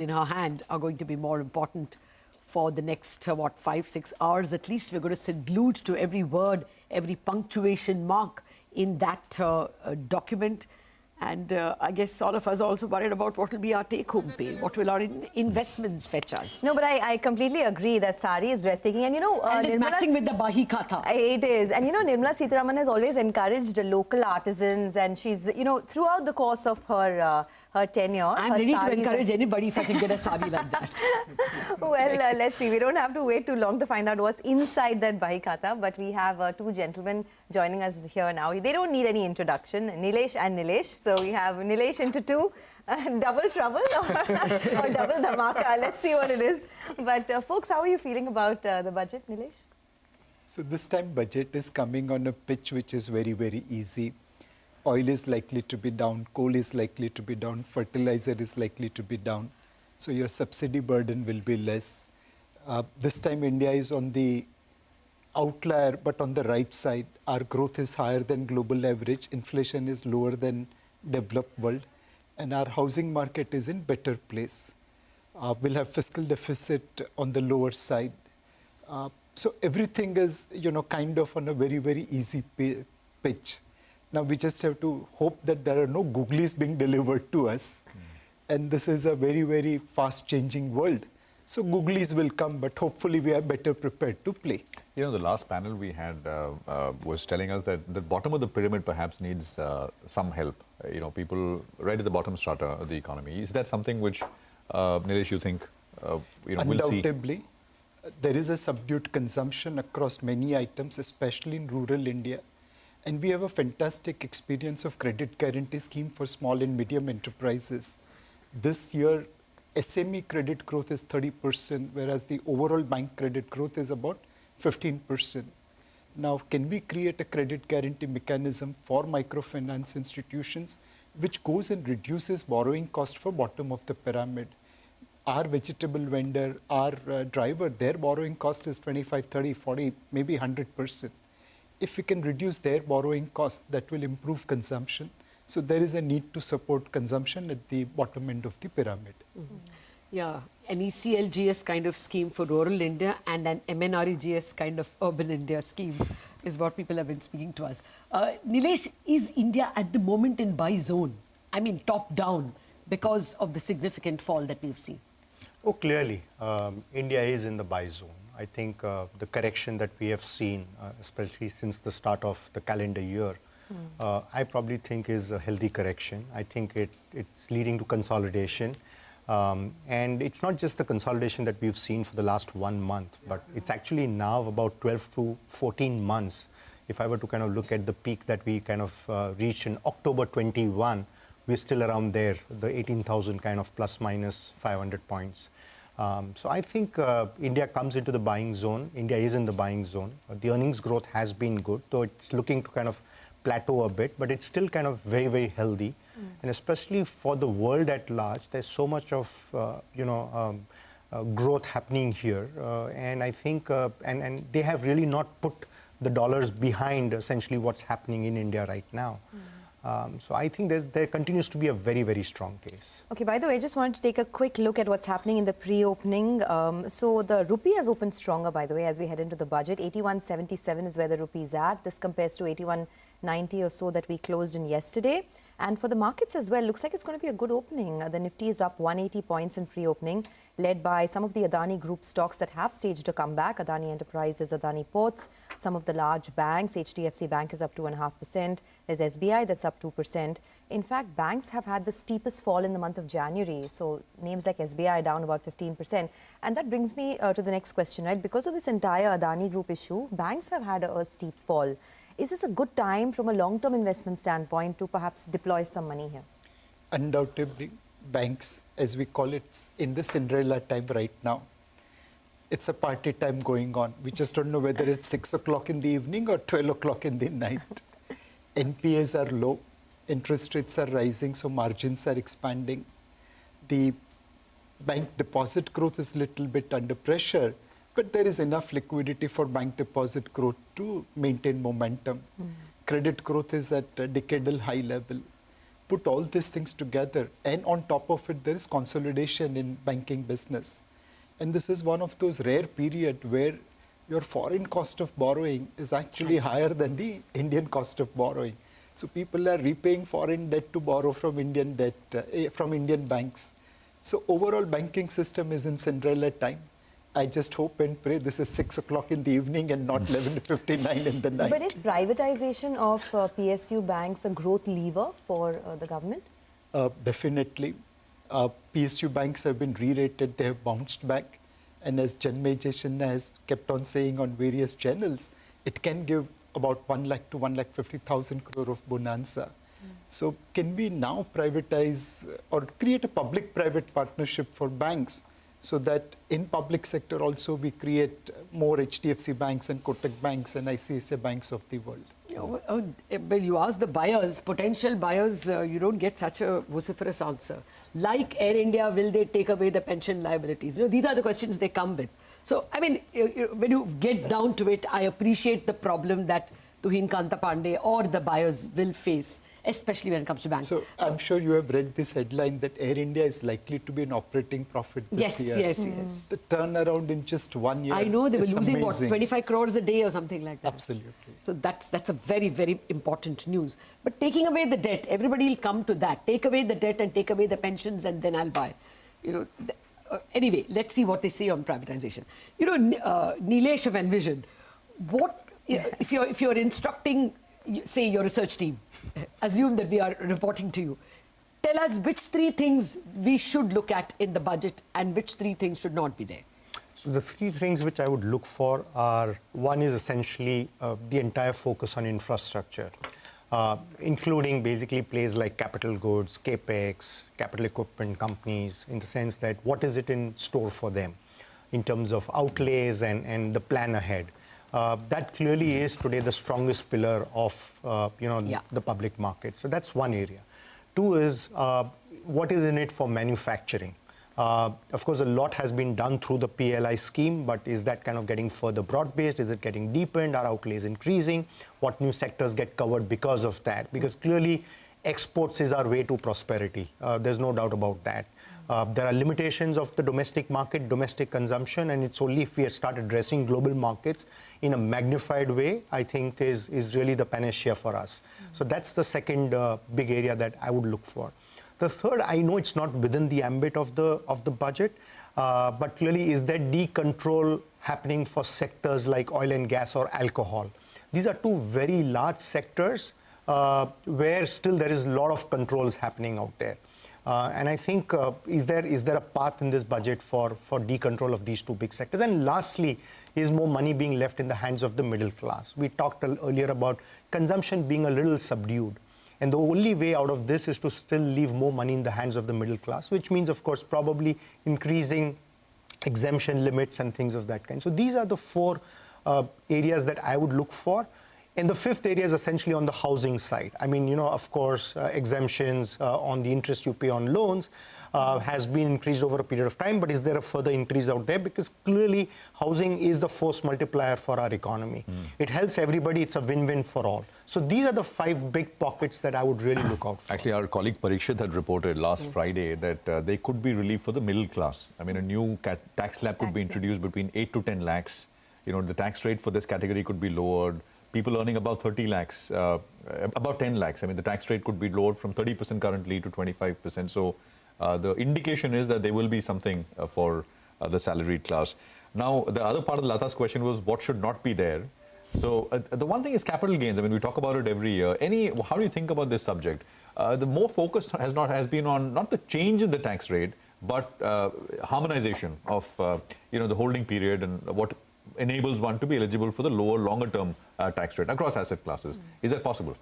in her hand are going to be more important for the next, 5-6 hours. At least we're going to sit glued to every word, every punctuation mark in that document. And I guess all of us are also worried about what will be our take-home pay, what will our investments fetch us. No, but I completely agree that sari is breathtaking. And and it's matching with the Bahi Katha. It is. And Nirmala Sitharaman has always encouraged local artisans, and she's, throughout the course of her tenure. I'm ready to encourage anybody if I can get a sari like that. Well, let's see. We don't have to wait too long to find out what's inside that Bahi Katha, but we have two gentlemen joining us here now. They don't need any introduction, Nilesh and Nilesh. So we have Nilesh into two, double trouble or double dhamaka. Let's see what it is. But folks, how are you feeling about the budget, Nilesh? So this time budget is coming on a pitch which is very, very easy. Oil is likely to be down, coal is likely to be down, fertilizer is likely to be down. So your subsidy burden will be less. This time India is on the outlier, but on the right side. Our growth is higher than global average. Inflation is lower than developed world. And our housing market is in better place. We'll have fiscal deficit on the lower side. So everything is, kind of on a very, very easy pitch. Now we just have to hope that there are no googlies being delivered to us. And this is a very, very fast changing world. So googlies will come, but hopefully we are better prepared to play. The last panel we had was telling us that the bottom of the pyramid perhaps needs some help. People right at the bottom strata of the economy. Is that something which, Nilesh, you think, we'll see? Undoubtedly. There is a subdued consumption across many items, especially in rural India. And we have a fantastic experience of credit guarantee scheme for small and medium enterprises. This year, SME credit growth is 30%, whereas the overall bank credit growth is about 15%. Now, can we create a credit guarantee mechanism for microfinance institutions which goes and reduces borrowing cost for bottom of the pyramid? Our vegetable vendor, our driver, their borrowing cost is 25, 30, 40, maybe 100%. If we can reduce their borrowing cost, that will improve consumption. So there is a need to support consumption at the bottom end of the pyramid. Mm-hmm. Yeah, an ECLGS kind of scheme for rural India and an MNREGS kind of urban India scheme is what people have been speaking to us. Nilesh, is India at the moment in buy zone? I mean, top down, because of the significant fall that we've seen? Oh, clearly, India is in the buy zone. I think the correction that we have seen, especially since the start of the calendar year, I probably think is a healthy correction. I think it's leading to consolidation. And it's not just the consolidation that we've seen for the last 1 month, but it's actually now about 12 to 14 months. If I were to kind of look at the peak that we kind of reached in October 21, we're still around there, the 18,000 kind of plus minus 500 points. So I think India comes into the buying zone. India is in the buying zone. The earnings growth has been good, though it's looking to kind of plateau a bit, but it's still kind of very, very healthy. And especially for the world at large, there's so much of, growth happening here. And I think, and they have really not put the dollars behind essentially what's happening in India right now. So I think there continues to be a very, very strong case. Okay, by the way, I just wanted to take a quick look at what's happening in the pre-opening. So the rupee has opened stronger, by the way, as we head into the budget. 81.77 is where the rupee is at. This compares to 81.90 or so that we closed in yesterday. And for the markets as well, looks like it's going to be a good opening. The Nifty is up 180 points in pre-opening, led by some of the Adani Group stocks that have staged a comeback. Adani Enterprises, Adani Ports, some of the large banks. HDFC Bank is up 2.5%. There's SBI that's up 2%. In fact, banks have had the steepest fall in the month of January. So names like SBI down about 15%. And that brings me to the next question, right? Because of this entire Adani Group issue, banks have had a steep fall. Is this a good time from a long-term investment standpoint to perhaps deploy some money here? Undoubtedly, banks, as we call it, in the Cinderella time right now. It's a party time going on. We just don't know whether it's 6 o'clock in the evening or 12 o'clock in the night. NPAs are low, interest rates are rising, so margins are expanding. The bank deposit growth is a little bit under pressure, but there is enough liquidity for bank deposit growth to maintain momentum. Credit growth is at a decadal high level. put all these things together, and on top of it, there is consolidation in banking business. And this is one of those rare periods where your foreign cost of borrowing is actually higher than the Indian cost of borrowing. So people are repaying foreign debt to borrow from Indian debt, from Indian banks. So overall banking system is in Cinderella time. I just hope and pray this is 6 o'clock in the evening and not 11:59 in the night. But is privatization of PSU banks a growth lever for the government? Definitely. PSU banks have been re-rated, they have bounced back. And as Janmay Shanna has kept on saying on various channels, it can give about 1 lakh to 1,50,000 crore of bonanza. So can we now privatize or create a public-private partnership for banks so that in public sector also we create more HDFC banks and Kotak banks and ICICI banks of the world? Well, you ask the buyers, potential buyers, you don't get such a vociferous answer. Like Air India, will they take away the pension liabilities? You know, these are the questions they come with. So, I mean, when you get down to it, I appreciate the problem that Tuhin Kanta Pandey or the buyers will face, especially when it comes to banks. So I'm sure you have read this headline that Air India is likely to be an operating profit this year. Yes. The turnaround in just 1 year. I know they were it's losing, amazing. 25 crores a day or something like that. Absolutely. So that's a very, very important news. But taking away the debt, everybody will come to that. Take away the debt and take away the pensions and then I'll buy. You know, anyway, let's see what they say on privatization. You know, Nilesh of Envision, what if you're instructing, say, your research team, assume that we are reporting to you, tell us which 3 things we should look at in the budget and which 3 things should not be there. So the 3 things which I would look for are, one is essentially the entire focus on infrastructure, including basically plays like capital goods, capex, capital equipment companies, in the sense that what is it in store for them in terms of outlays and the plan ahead. That clearly is today the strongest pillar of the public market. So that's one area. 2 is what is in it for manufacturing. Of course, a lot has been done through the PLI scheme, but is that kind of getting further broad-based? Is it getting deepened? Are outlays increasing? What new sectors get covered because of that? Because clearly, exports is our way to prosperity. There's no doubt about that. There are limitations of the domestic market, domestic consumption, and it's only if we start addressing global markets in a magnified way, I think is really the panacea for us. So that's the second big area that I would look for. The third, I know it's not within the ambit of the budget, but clearly is there decontrol happening for sectors like oil and gas or alcohol? These are 2 very large sectors where still there is a lot of controls happening out there. And I think, is there a path in this budget for decontrol of these 2 big sectors? And lastly, is more money being left in the hands of the middle class? We talked earlier about consumption being a little subdued. And the only way out of this is to still leave more money in the hands of the middle class, which means, of course, probably increasing exemption limits and things of that kind. So these are the 4 areas that I would look for. And the 5th area is essentially on the housing side. I mean, of course, exemptions on the interest you pay on loans has been increased over a period of time, but is there a further increase out there? Because clearly housing is the force multiplier for our economy. It helps everybody, it's a win-win for all. So these are the 5 big pockets that I would really look out for. Actually, our colleague Parikshit had reported last Friday that there could be relief for the middle class. I mean, a new tax slab could be introduced between 8 to 10 lakhs. You know, the tax rate for this category could be lowered. People earning about 30 lakhs, about 10 lakhs. I mean, the tax rate could be lowered from 30% currently to 25%. So the indication is that there will be something for the salaried class. Now, the other part of Lata's question was what should not be there. So the one thing is capital gains. I mean, we talk about it every year. How do you think about this subject? The more focus has been on not the change in the tax rate, but harmonization of the holding period and what enables one to be eligible for the longer-term tax rate across asset classes. Is that possible?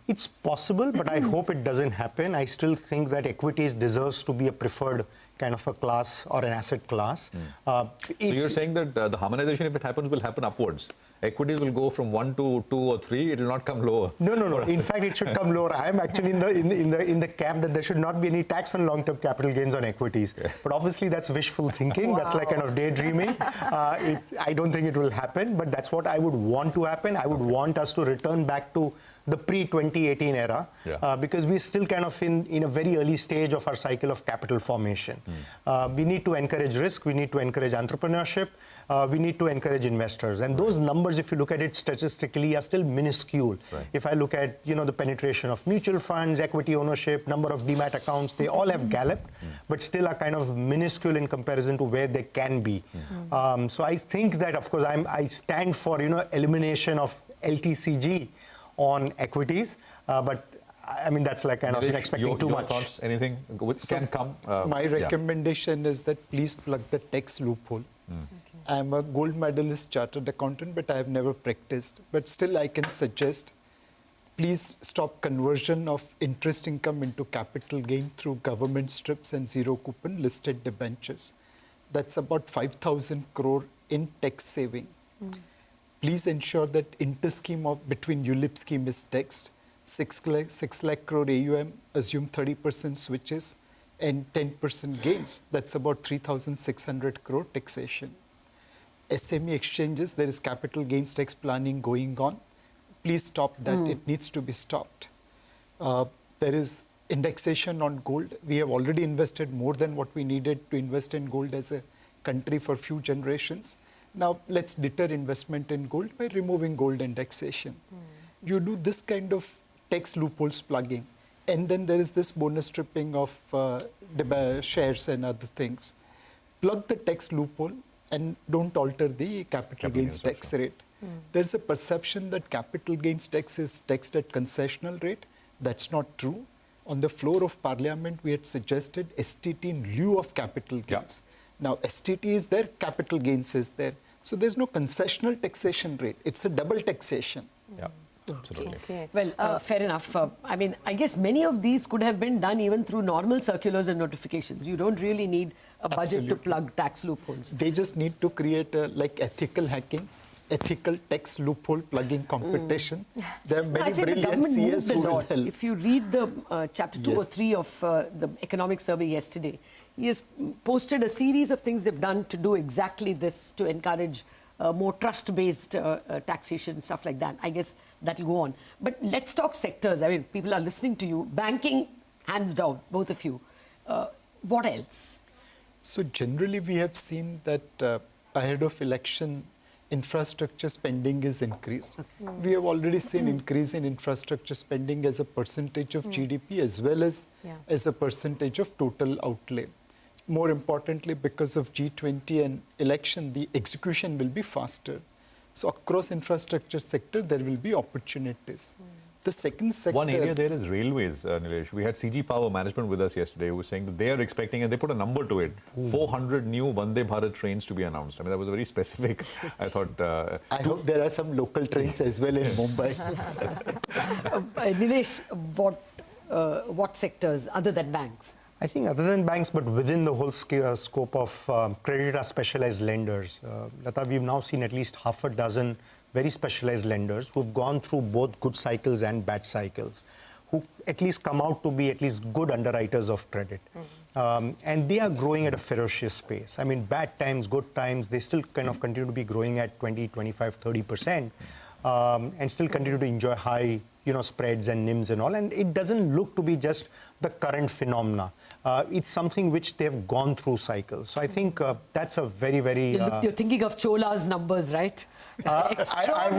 It's possible, but I hope it doesn't happen. I still think that equities deserves to be a preferred kind of a class or an asset class. So you're saying that the harmonization, if it happens, will happen upwards. Equities will go from 1 to 2 or 3. It will not come lower. No. In fact, it should come lower. I am actually in the camp that there should not be any tax on long-term capital gains on equities. Yeah. But obviously, that's wishful thinking. Wow. That's like kind of daydreaming. I don't think it will happen. But that's what I would want to happen. I would want us to return back to the pre-2018 era, because we're still kind of in a very early stage of our cycle of capital formation. We need to encourage risk, we need to encourage entrepreneurship, we need to encourage investors. And those numbers, if you look at it statistically, are still minuscule. If I look at, the penetration of mutual funds, equity ownership, number of demat accounts, they all have galloped, but still are kind of minuscule in comparison to where they can be. So I think that, of course, I stand for, elimination of LTCG on equities, but I mean, that's like kind of expecting too much. Thoughts, anything can come? My recommendation is that please plug the tax loophole. I'm a gold medalist chartered accountant, but I have never practiced. But still, I can suggest, please stop conversion of interest income into capital gain through government strips and zero coupon listed debentures. That's about 5,000 crore in tax saving. Please ensure that inter-scheme between ULIP scheme is taxed. 6 lakh crore AUM, assume 30% switches and 10% gains. That's about 3,600 crore taxation. SME exchanges, there is capital gains tax planning going on. Please stop that. It needs to be stopped. There is indexation on gold. We have already invested more than what we needed to invest in gold as a country for few generations. Now, let's deter investment in gold by removing gold indexation. You do this kind of tax loopholes plugging, and then there is this bonus stripping of shares and other things. Plug the tax loophole and don't alter the capital gains tax rate. There's a perception that capital gains tax is taxed at concessional rate. That's not true. On the floor of Parliament, we had suggested STT in lieu of capital gains. Now, STT is there, capital gains is there. So there's no concessional taxation rate. It's a double taxation. Yeah, absolutely. Okay. Well, fair enough. I mean, I guess many of these could have been done even through normal circulars and notifications. You don't really need a budget to plug tax loopholes. They just need to create like ethical hacking, ethical tax loophole plugging competition. There are many Actually, the brilliant government moved CS a who will lot. help. If you read the chapter 2 or 3 of the economic survey yesterday, he has posted a series of things they've done to do exactly this, to encourage more trust-based taxation, stuff like that. I guess that will go on. But let's talk sectors. I mean, people are listening to you. Banking, hands down, both of you. What else? So generally, we have seen that ahead of election, infrastructure spending is increased. We have already seen increase in infrastructure spending as a percentage of GDP as well as a percentage of total outlay. More importantly, because of G20 and election, the execution will be faster. So across infrastructure sector, there will be opportunities. The second sector... One area there is railways, Nilesh. We had CG Power Management with us yesterday who was saying that they are expecting, and they put a number to it, 400 new Vande Bharat trains to be announced. I mean, that was very specific. I thought... I hope there are some local trains as well in Mumbai. Nilesh, what sectors other than banks? I think other than banks, but within the whole scope of credit are specialized lenders. Lata, we've now seen at least half a dozen very specialized lenders who've gone through both good cycles and bad cycles, who at least come out to be at least good underwriters of credit. And they are growing at a ferocious pace. I mean, bad times, good times, they still kind of continue to be growing at 20, 25, 30%, and still continue to enjoy high, spreads and NIMs and all. And it doesn't look to be just the current phenomena. It's something which they've gone through cycles. So I think that's a very, very... You're thinking of Chola's numbers, right? I